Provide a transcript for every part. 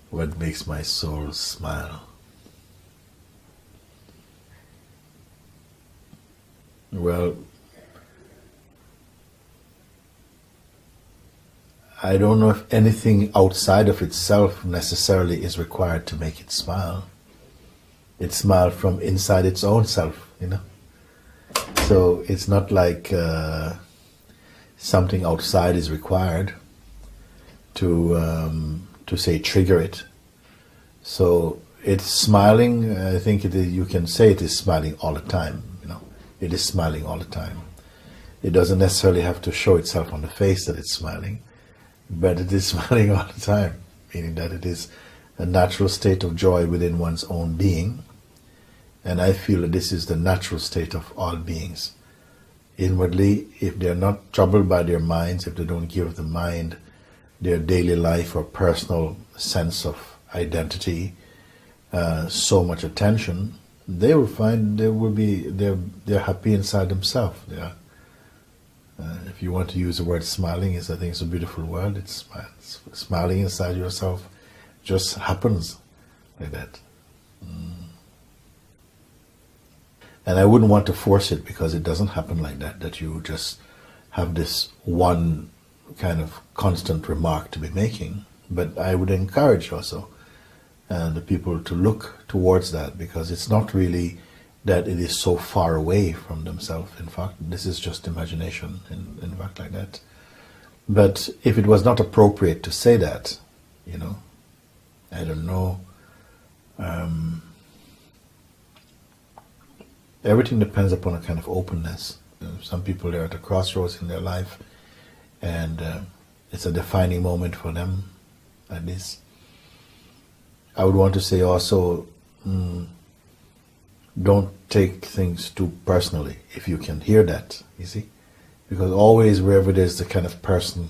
What makes my soul smile? Well, I don't know if anything outside of itself necessarily is required to make it smile. It smiles from inside its own self, you know. So it's not like something outside is required to say trigger it. So it's smiling. I think it is, you can say it is smiling all the time. You know, it is smiling all the time. It doesn't necessarily have to show itself on the face that it's smiling, but it is smiling all the time, meaning that it is a natural state of joy within one's own being. And I feel that this is the natural state of all beings. Inwardly, if they're not troubled by their minds, if they don't give the mind their daily life or personal sense of identity so much attention, they will find they're happy inside themselves. Yeah. If you want to use the word smiling, I think it's a beautiful word. It's smiling inside yourself just happens like that. And I wouldn't want to force it, because it doesn't happen like that, that you just have this one kind of constant remark to be making. But I would encourage also the people to look towards that, because it's not really that it is so far away from themselves. In fact, this is just imagination, in fact, like that. But if it was not appropriate to say that, you know, I don't know. Everything depends upon a kind of openness. Some people are at a crossroads in their life, and it's a defining moment for them, at least. I would want to say also, don't take things too personally, if you can hear that, you see? Because always wherever there's the kind of person,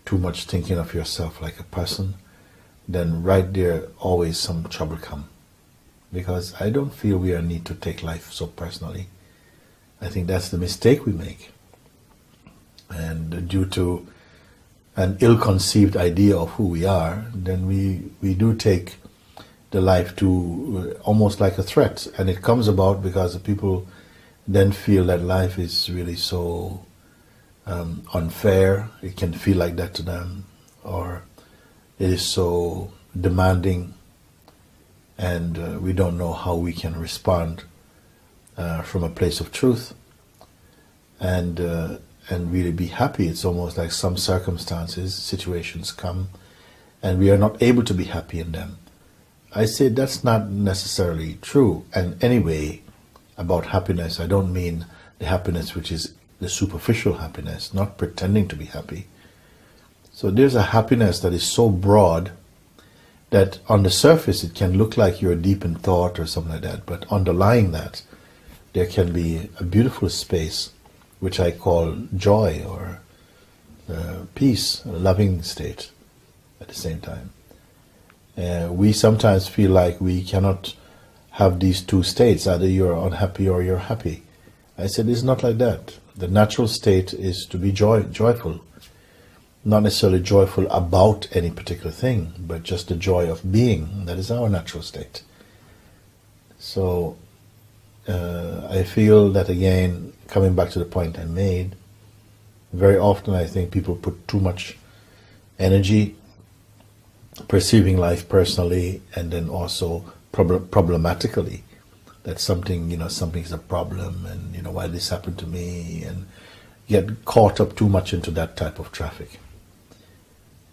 too much thinking of yourself like a person, then right there always some trouble come. Because I don't feel we need to take life so personally. I think that's the mistake we make. And due to an ill-conceived idea of who we are, then we do take the life to almost like a threat. And it comes about because the people then feel that life is really so unfair. It can feel like that to them. Or it is so demanding. And we don't know how we can respond from a place of truth and really be happy. It's almost like some circumstances, situations come, and we are not able to be happy in them. I say that's not necessarily true. And anyway, about happiness, I don't mean the happiness which is the superficial happiness, not pretending to be happy. So there's a happiness that is so broad that on the surface it can look like you're deep in thought or something like that, but underlying that there can be a beautiful space which I call joy or peace, a loving state at the same time. We sometimes feel like we cannot have these two states, either you're unhappy or you're happy. I said it's not like that. The natural state is to be joyful. Not necessarily joyful about any particular thing, but just the joy of being. That is our natural state. So I feel that, again, coming back to the point I made, very often I think people put too much energy perceiving life personally, and then also problematically, that something's a problem, and why this happened to me, and get caught up too much into that type of traffic.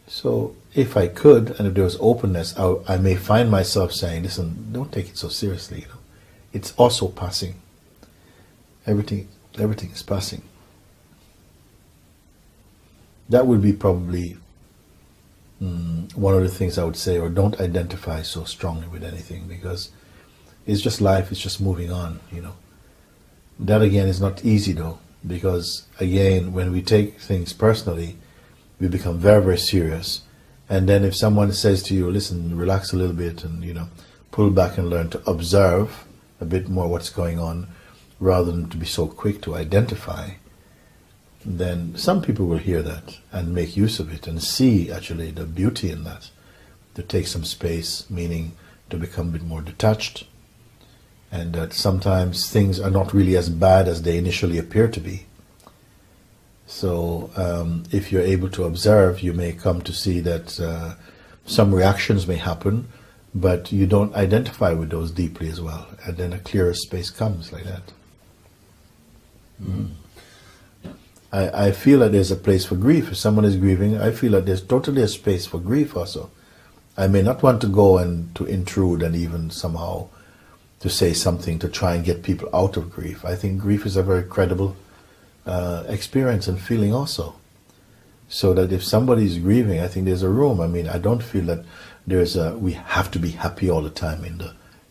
So if I could, and if there was openness, I may find myself saying, listen, don't take it so seriously. It's also passing. Everything is passing. That would be probably one of the things I would say, or don't identify so strongly with anything, because it's just life, it's just moving on, That again is not easy though, because again, when we take things personally, we become very, very serious. And then if someone says to you, listen, relax a little bit and, pull back and learn to observe a bit more what's going on, rather than to be so quick to identify, then some people will hear that and make use of it and see actually the beauty in that. To take some space, meaning to become a bit more detached, and that sometimes things are not really as bad as they initially appear to be. So if you're able to observe, you may come to see that some reactions may happen, but you don't identify with those deeply as well, and then a clearer space comes like that. I feel that there's a place for grief. If someone is grieving, I feel that there's totally a space for grief also. I may not want to go and to intrude and even somehow to say something to try and get people out of grief. I think grief is a very credible experience and feeling also. So that if somebody is grieving, I think there's a room. I mean, I don't feel that we have to be happy all the time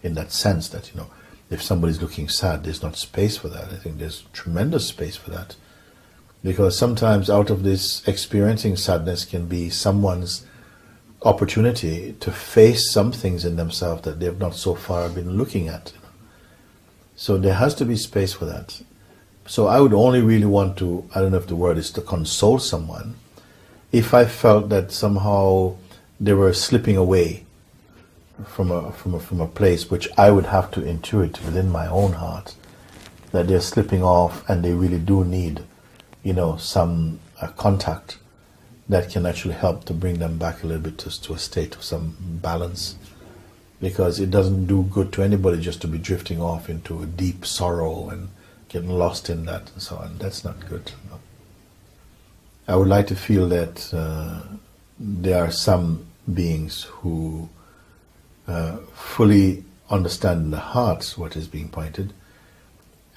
in that sense that, you know, if somebody's looking sad, there's not space for that. I think there's tremendous space for that. Because sometimes out of this experiencing sadness can be someone's opportunity to face some things in themselves that they've not so far been looking at. So there has to be space for that. So I would only really want to, I don't know if the word is to console someone, if I felt that somehow they were slipping away from a place which I would have to intuit within my own heart, that they're slipping off and they really do need, you know, some contact that can actually help to bring them back a little bit to a state of some balance. Because it doesn't do good to anybody just to be drifting off into a deep sorrow and getting lost in that and so on. That's not good. No. I would like to feel that there are some beings who fully understand in the hearts what is being pointed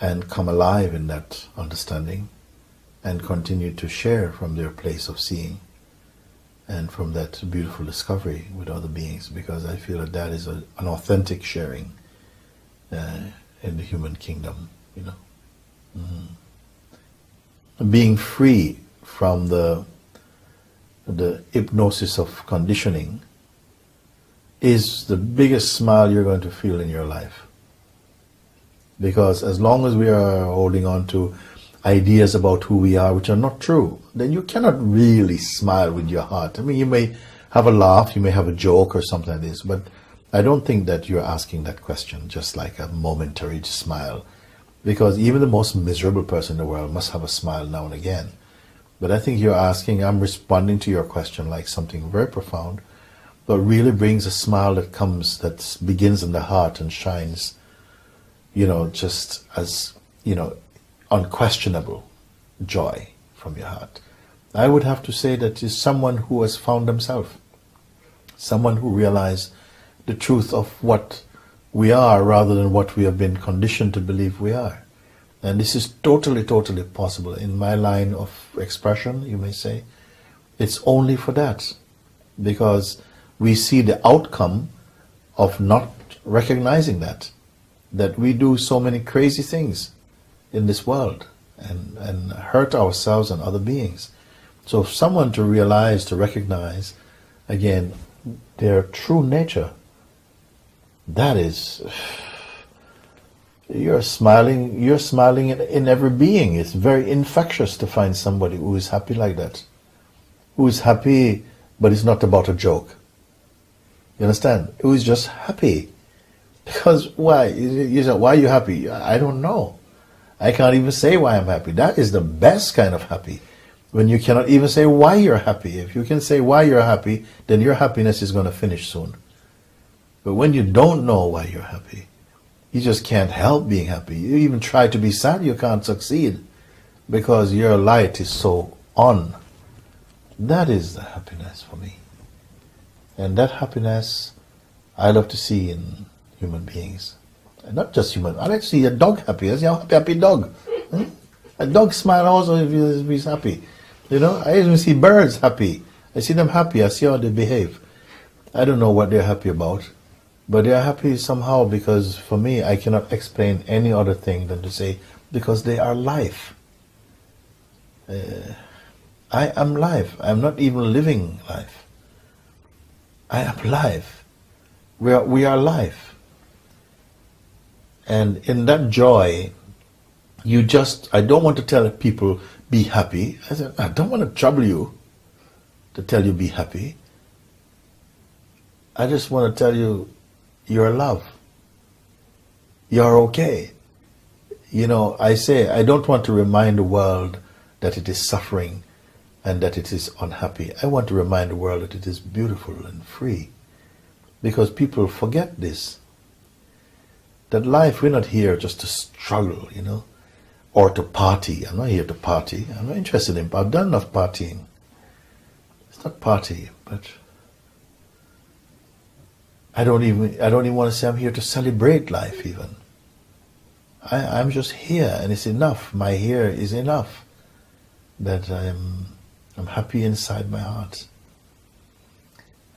and come alive in that understanding and continue to share from their place of seeing and from that beautiful discovery with other beings, because I feel that that is an authentic sharing in the human kingdom, you know. Being free from the hypnosis of conditioning is the biggest smile you're going to feel in your life. Because as long as we are holding on to ideas about who we are which are not true, then you cannot really smile with your heart. I mean, you may have a laugh, you may have a joke or something like this, but I don't think that you're asking that question just like a momentary smile. Because even the most miserable person in the world must have a smile now and again. But I think you're asking, I'm responding to your question like something very profound, but really brings a smile that comes, that begins in the heart and shines, you know, just as, you know, unquestionable joy from your heart. I would have to say that is someone who has found himself, someone who realized the truth of what we are rather than what we have been conditioned to believe we are. And this is totally, totally possible. In my line of expression, you may say, it's only for that. Because we see the outcome of not recognizing that we do so many crazy things in this world and hurt ourselves and other beings. So for someone to realize, to recognize, again, their true nature, that is, you're smiling in every being. It's very infectious to find somebody who is happy like that. Who is happy, but it's not about a joke. You understand? Who is just happy. Because why? You say, why are you happy? I don't know. I can't even say why I'm happy. That is the best kind of happy. When you cannot even say why you're happy. If you can say why you're happy, then your happiness is going to finish soon. But when you don't know why you're happy, you just can't help being happy. You even try to be sad, you can't succeed. Because your light is so on. That is the happiness for me. And that happiness I love to see in human beings. And not just human. I like to see a dog happy. I see a happy dog. A dog smile also if he's happy. You know, I even see birds happy. I see them happy. I see how they behave. I don't know what they're happy about. But they're happy somehow because for me, I cannot explain any other thing than to say, because they are life. I am life. I'm not even living life. I am life. We are life. And in that joy, I don't want to tell people, be happy. I said, I don't want to trouble you to tell you be happy. I just want to tell you you're loved. You're okay. You know, I say, I don't want to remind the world that it is suffering and that it is unhappy. I want to remind the world that it is beautiful and free. Because people forget this. That life, we're not here just to struggle, you know, or to party. I'm not here to party. I'm not interested in, I've done enough partying. It's not party, but I don't even want to say I'm here to celebrate life even. I'm just here, and it's enough. My here is enough. That I'm happy inside my heart.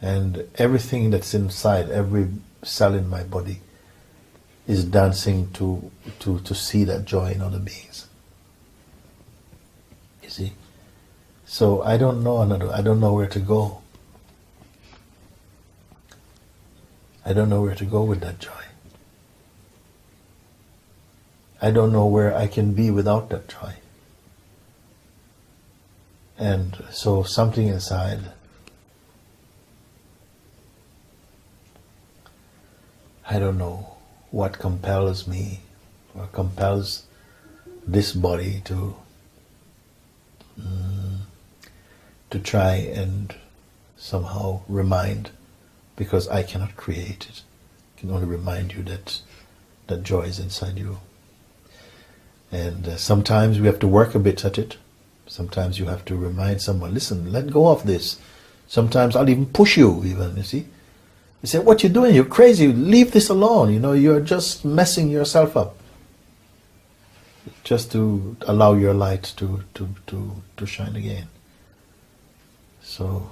And everything that's inside, every cell in my body is dancing to see that joy in other beings. You see? So I don't know where to go. I don't know where to go with that joy. I don't know where I can be without that joy. And so something inside I don't know what compels me or compels this body to try and somehow remind, because I cannot create it. I can only remind you that joy is inside you. And sometimes we have to work a bit at it. Sometimes you have to remind someone, listen, let go of this. Sometimes I'll even push you even, you see. You say, what you doing? You're crazy. Leave this alone. You know, you're just messing yourself up. Just to allow your light to shine again. So,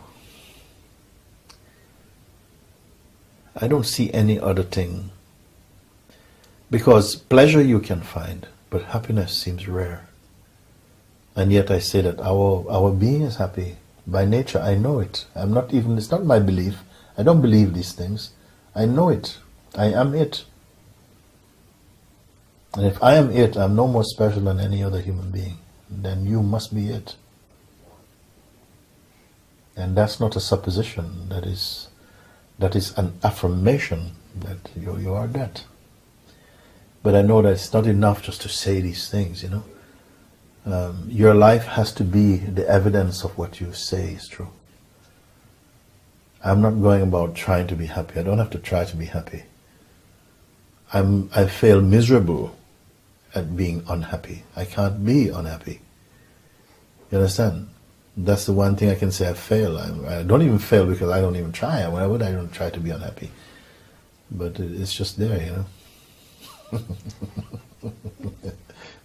I don't see any other thing. Because pleasure you can find, but happiness seems rare. And yet I say that our being is happy. By nature, I know it. It's not my belief. I don't believe these things. I know it. I am it. And if I am it, I'm no more special than any other human being. Then you must be it. And that's not a supposition. That is an affirmation that you are that. But I know that it's not enough just to say these things, you know. Your life has to be the evidence of what you say is true. I'm not going about trying to be happy. I don't have to try to be happy. I fail miserable at being unhappy. I can't be unhappy. You understand? That's the one thing I can say I fail. I don't even fail because I don't even try. Why would I don't try to be unhappy? But it's just there, you know.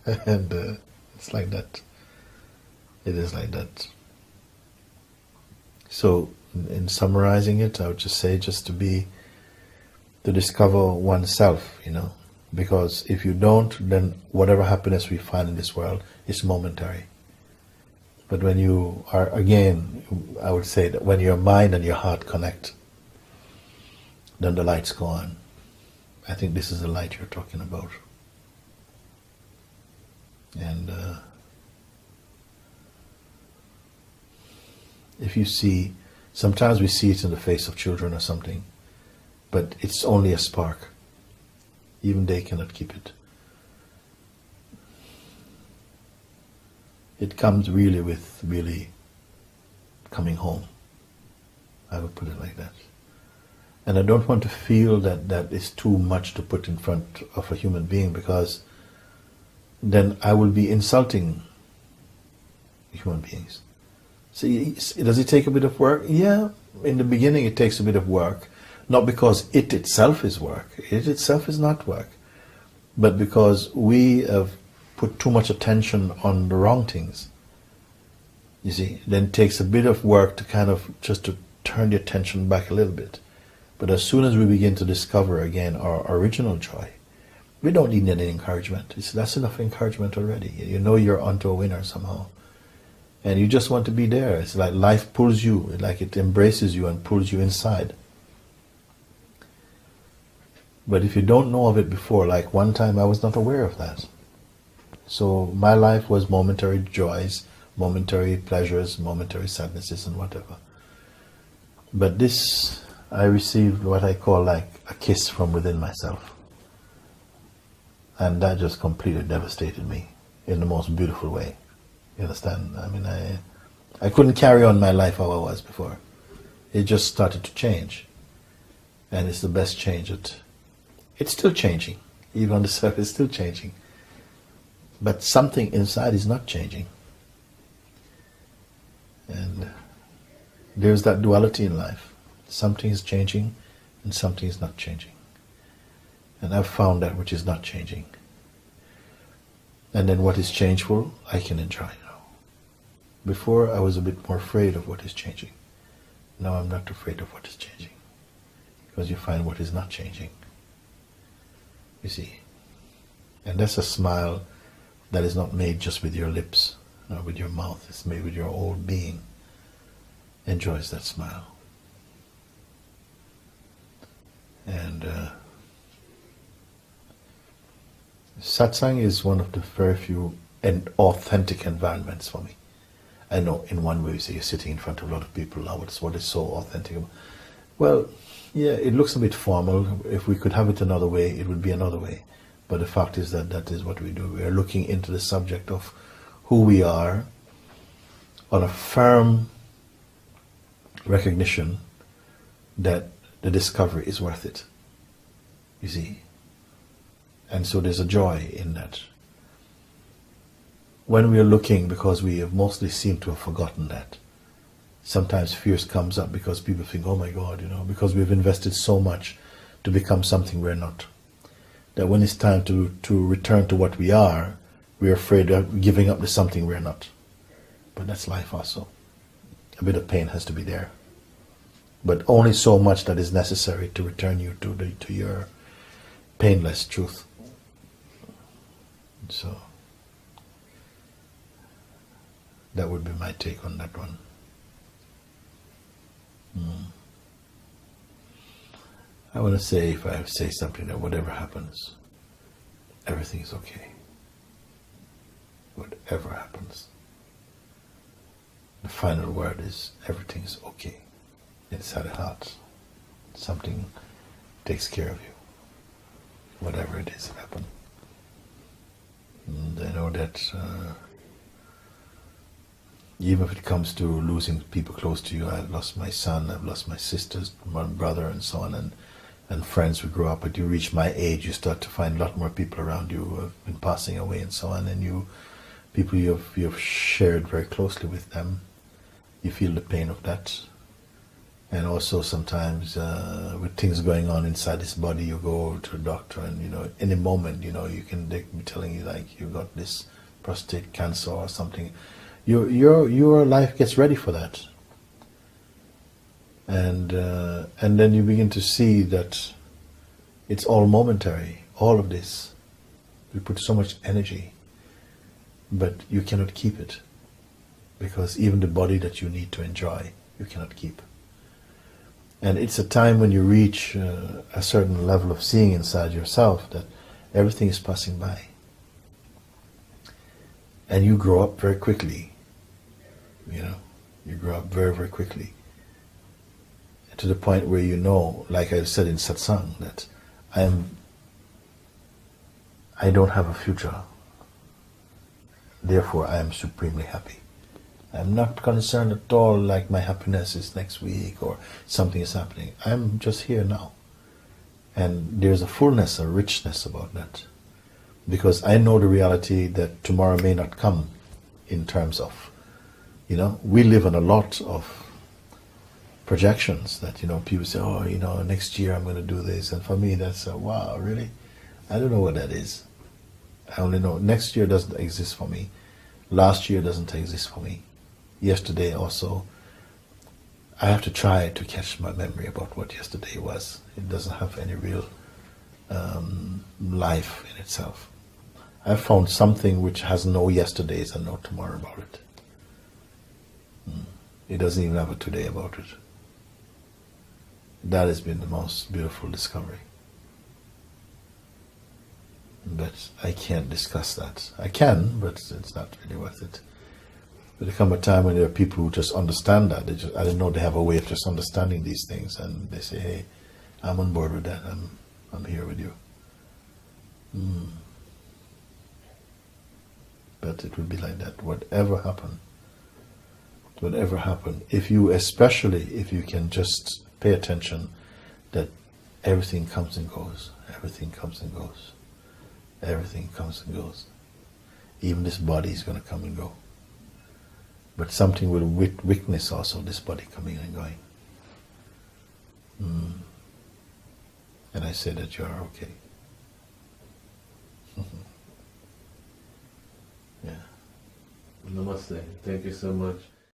And it's like that. It is like that. So, in summarizing it, I would just say to discover oneself, you know. Because if you don't, then whatever happiness we find in this world is momentary. But when you are, again, I would say that when your mind and your heart connect, then the lights go on. I think this is the light you're talking about. And if you see, sometimes we see it in the face of children or something, but it's only a spark. Even they cannot keep it. It comes really with coming home. I would put it like that. And I don't want to feel that that is too much to put in front of a human being, because then I will be insulting human beings. See, does it take a bit of work? Yeah, in the beginning it takes a bit of work. Not because it itself is work. It itself is not work. But because we have put too much attention on the wrong things. You see, then it takes a bit of work to kind of just to turn the attention back a little bit. But as soon as we begin to discover again our original joy, we don't need any encouragement. That's enough encouragement already. You know you're onto a winner somehow. And you just want to be there. It's like life pulls you, like it embraces you and pulls you inside. But if you don't know of it before, like one time I was not aware of that. So my life was momentary joys, momentary pleasures, momentary sadnesses, and whatever. But this, I received what I call like a kiss from within myself. And that just completely devastated me in the most beautiful way. You understand? I mean, I couldn't carry on my life how I was before. It just started to change. And it's the best change. It's still changing. Even on the surface, it's still changing. But something inside is not changing. And there's that duality in life. Something is changing and something is not changing. And I've found that which is not changing. And then what is changeful, I can enjoy now. Before, I was a bit more afraid of what is changing. Now I'm not afraid of what is changing. Because you find what is not changing. You see. And that's a smile that is not made just with your lips, nor with your mouth. It's made with your whole being. Enjoys that smile. And satsang is one of the very few and authentic environments for me. I know in one way you say you're sitting in front of a lot of people now, but what is so authentic about? Well, yeah, it looks a bit formal. If we could have it another way, it would be another way. But the fact is that that is what we do. We are looking into the subject of who we are on a firm recognition that the discovery is worth it. You see? And so there's a joy in that. When we are looking, because we have mostly seemed to have forgotten that, sometimes fears comes up because people think, oh my God, because we've invested so much to become something we're not. That when it's time to return to what we are, we're afraid of giving up to something we're not. But that's life also. A bit of pain has to be there. But only so much that is necessary to return you to your painless truth. So that would be my take on that one. I want to say, if I say something, that whatever happens, everything is okay. Whatever happens. The final word is everything is okay. Inside the heart. Something takes care of you. Whatever it is that happened. And I know that even if it comes to losing people close to you, I've lost my son, I've lost my sisters, my brother, and so on, and friends who grew up. But you reach my age, you start to find a lot more people around you who have been passing away and so on, and people you have shared very closely with them. You feel the pain of that. And also sometimes with things going on inside this body, you go to a doctor and, in a moment, you can be telling you like you got this prostate cancer or something. Your life gets ready for that. And then you begin to see that it's all momentary, all of this. We put so much energy, but you cannot keep it. Because even the body that you need to enjoy, you cannot keep. And it's a time when you reach a certain level of seeing inside yourself that everything is passing by. And you grow up very quickly. You grow up very, very quickly. To the point where like I said in satsang, that I don't have a future. Therefore, I am supremely happy. I'm not concerned at all like my happiness is next week or something is happening. I'm just here now. And there's a fullness, a richness about that. Because I know the reality that tomorrow may not come in terms of, we live on a lot of projections that, people say, oh, next year I'm going to do this. And for me, that's, wow, really? I don't know what that is. I only know next year doesn't exist for me. Last year doesn't exist for me. Yesterday also, I have to try to catch my memory about what yesterday was. It doesn't have any real life in itself. I've found something which has no yesterdays and no tomorrow about it. It doesn't even have a today about it. That has been the most beautiful discovery. But But I can't discuss that. I can, but it's not really worth it. But there come a time when there are people who just understand that. I don't know, they have a way of just understanding these things, and they say, hey, I'm on board with that. I'm here with you. But it will be like that. Whatever happened, especially if you can just pay attention that everything comes and goes. Everything comes and goes. Everything comes and goes. Even this body is going to come and go. But something will witness also this body coming and going. And I say that you are okay. Yeah. Namaste. Thank you so much.